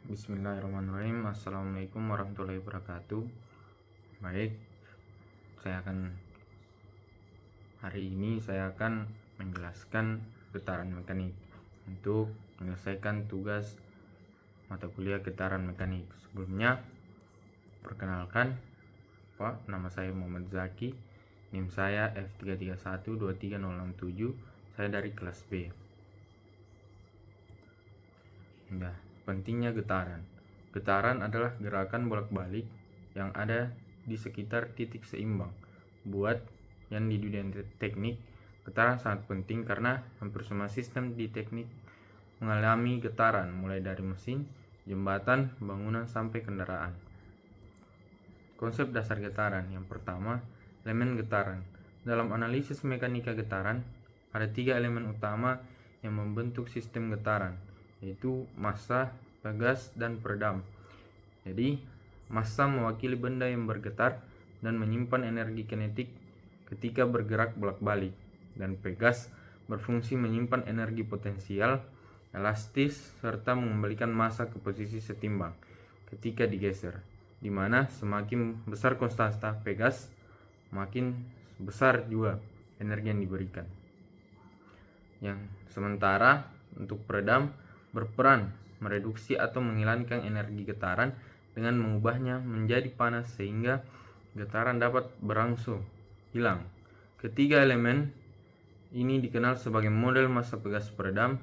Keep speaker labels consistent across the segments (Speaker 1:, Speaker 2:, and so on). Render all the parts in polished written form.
Speaker 1: Bismillahirrahmanirrahim. Assalamualaikum warahmatullahi wabarakatuh. Baik, hari ini saya akan menjelaskan getaran mekanik untuk menyelesaikan tugas mata kuliah getaran mekanik. Sebelumnya, perkenalkan, Pak, nama saya Muhammad Zaki, NIM saya F33123067, saya dari kelas B. Nah, pentingnya getaran. Getaran adalah gerakan bolak-balik yang ada di sekitar titik seimbang. Buat yang di dunia teknik, getaran sangat penting karena hampir semua sistem di teknik mengalami getaran, mulai dari mesin, jembatan, bangunan, sampai kendaraan. Konsep dasar getaran. Yang pertama, elemen getaran. Dalam analisis mekanika getaran, ada 3 elemen utama yang membentuk sistem getaran, yaitu massa, pegas, dan peredam. Jadi, massa mewakili benda yang bergetar dan menyimpan energi kinetik ketika bergerak bolak-balik, dan pegas berfungsi menyimpan energi potensial, elastis, serta mengembalikan massa ke posisi setimbang ketika digeser, di mana semakin besar konstanta pegas, makin besar juga energi yang diberikan. Yang sementara untuk peredam berperan mereduksi atau menghilangkan energi getaran dengan mengubahnya menjadi panas sehingga getaran dapat berangsur hilang. Ketiga elemen ini dikenal sebagai model massa pegas peredam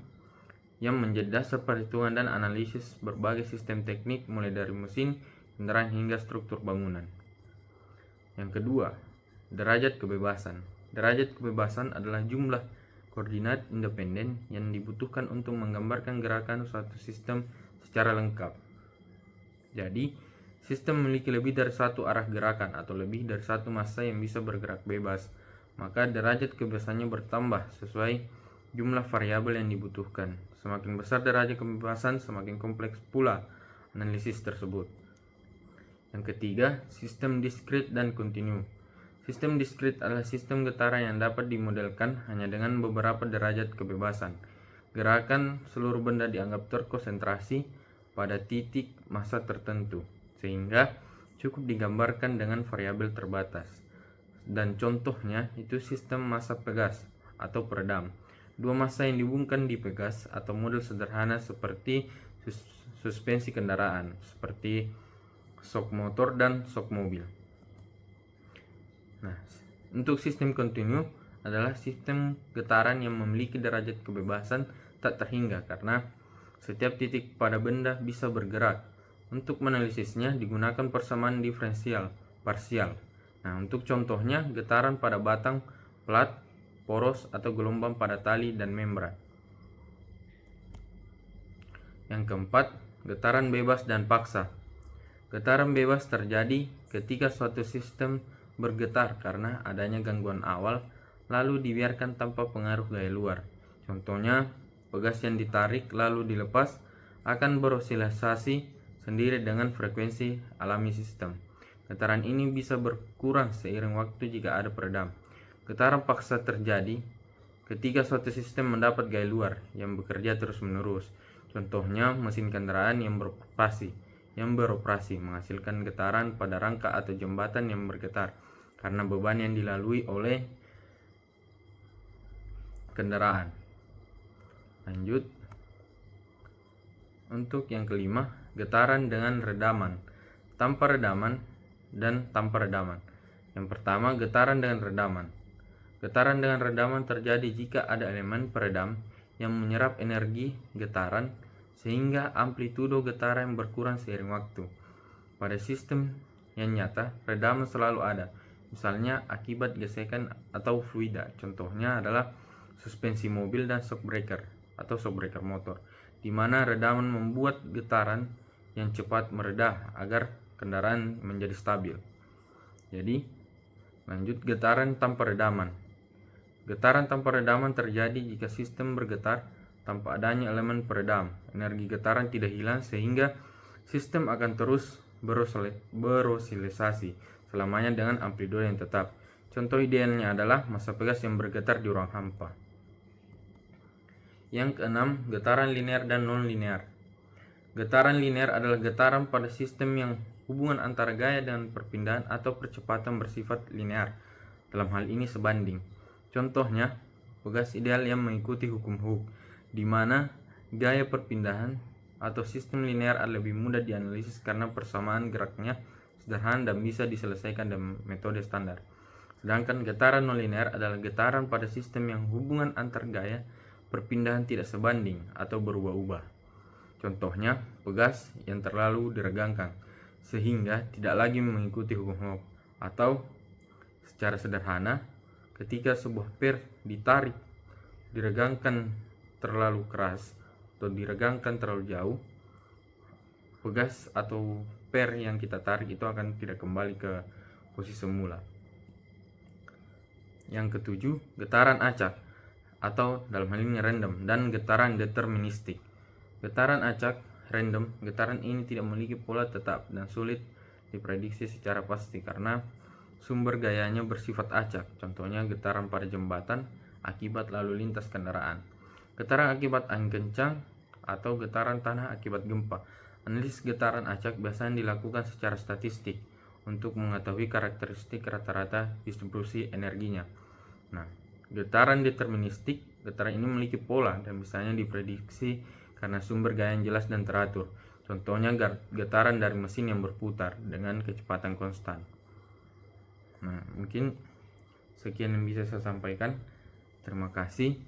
Speaker 1: yang menjadi dasar perhitungan dan analisis berbagai sistem teknik mulai dari mesin, kendaraan hingga struktur bangunan. Yang kedua, derajat kebebasan. Derajat kebebasan adalah jumlah koordinat independen yang dibutuhkan untuk menggambarkan gerakan suatu sistem secara lengkap. Jadi, sistem memiliki lebih dari satu arah gerakan atau lebih dari satu massa yang bisa bergerak bebas, maka derajat kebebasannya bertambah sesuai jumlah variabel yang dibutuhkan. Semakin besar derajat kebebasan, semakin kompleks pula analisis tersebut. Yang ketiga, sistem diskrit dan kontinu. Sistem diskrit adalah sistem getaran yang dapat dimodelkan hanya dengan beberapa derajat kebebasan. Gerakan seluruh benda dianggap terkonsentrasi pada titik massa tertentu, sehingga cukup digambarkan dengan variabel terbatas. Dan contohnya itu sistem massa pegas atau peredam. Dua massa yang dihubungkan di pegas atau model sederhana seperti suspensi kendaraan, seperti sok motor dan sok mobil. Nah, untuk sistem kontinu adalah sistem getaran yang memiliki derajat kebebasan tak terhingga karena setiap titik pada benda bisa bergerak. Untuk menganalisisnya digunakan persamaan diferensial parsial. Nah, untuk contohnya getaran pada batang, plat, poros, atau gelombang pada tali dan membran. Yang keempat, getaran bebas dan paksa. Getaran bebas terjadi ketika suatu sistem bergetar karena adanya gangguan awal, lalu dibiarkan tanpa pengaruh gaya luar. Contohnya, pegas yang ditarik lalu dilepas akan berosilisasi sendiri dengan frekuensi alami sistem. Getaran ini bisa berkurang seiring waktu jika ada peredam. Getaran paksa terjadi ketika suatu sistem mendapat gaya luar yang bekerja terus-menerus. Contohnya, mesin kendaraan yang beroperasi menghasilkan getaran pada rangka atau jembatan yang bergetar karena beban yang dilalui oleh kendaraan. Lanjut. Untuk yang kelima, getaran dengan redaman, tanpa redaman, dan tanpa redaman. Yang pertama, getaran dengan redaman. Getaran dengan redaman terjadi jika ada elemen peredam yang menyerap energi getaran sehingga amplitudo getaran berkurang seiring waktu. Pada sistem yang nyata, redaman selalu ada, misalnya akibat gesekan atau fluida. Contohnya adalah suspensi mobil dan shock breaker atau shock breaker motor, di mana redaman membuat getaran yang cepat meredah agar kendaraan menjadi stabil. Jadi, lanjut getaran tanpa redaman. Getaran tanpa redaman terjadi jika sistem bergetar tanpa adanya elemen peredam. Energi getaran tidak hilang sehingga sistem akan terus berosilisasi selamanya dengan amplitudo yang tetap. Contoh idealnya adalah massa pegas yang bergetar di ruang hampa. Yang keenam, getaran linear dan non-linear. Getaran linear adalah getaran pada sistem yang hubungan antara gaya dengan perpindahan atau percepatan bersifat linear. Dalam hal ini sebanding. Contohnya, pegas ideal yang mengikuti hukum Hooke, di mana gaya perpindahan atau sistem linear lebih mudah dianalisis karena persamaan geraknya sederhana dan bisa diselesaikan dengan metode standar. Sedangkan getaran nonlinear adalah getaran pada sistem yang hubungan antar gaya perpindahan tidak sebanding atau berubah-ubah. Contohnya, pegas yang terlalu diregangkan sehingga tidak lagi mengikuti hukum Hooke, atau secara sederhana, ketika sebuah per ditarik diregangkan terlalu keras atau diregangkan terlalu jauh, pegas atau per yang kita tarik itu akan tidak kembali ke posisi semula. Yang ketujuh, getaran acak atau dalam hal ini random dan getaran deterministik. Getaran acak random, getaran ini tidak memiliki pola tetap dan sulit diprediksi secara pasti karena sumber gayanya bersifat acak. Contohnya getaran pada jembatan akibat lalu lintas kendaraan, getaran akibat angin kencang, atau getaran tanah akibat gempa. Analisis getaran acak biasanya dilakukan secara statistik untuk mengetahui karakteristik rata-rata distribusi energinya. Nah, getaran deterministik, getaran ini memiliki pola dan misalnya diprediksi karena sumber gaya yang jelas dan teratur. Contohnya getaran dari mesin yang berputar dengan kecepatan konstan. Nah, mungkin sekian yang bisa saya sampaikan. Terima kasih.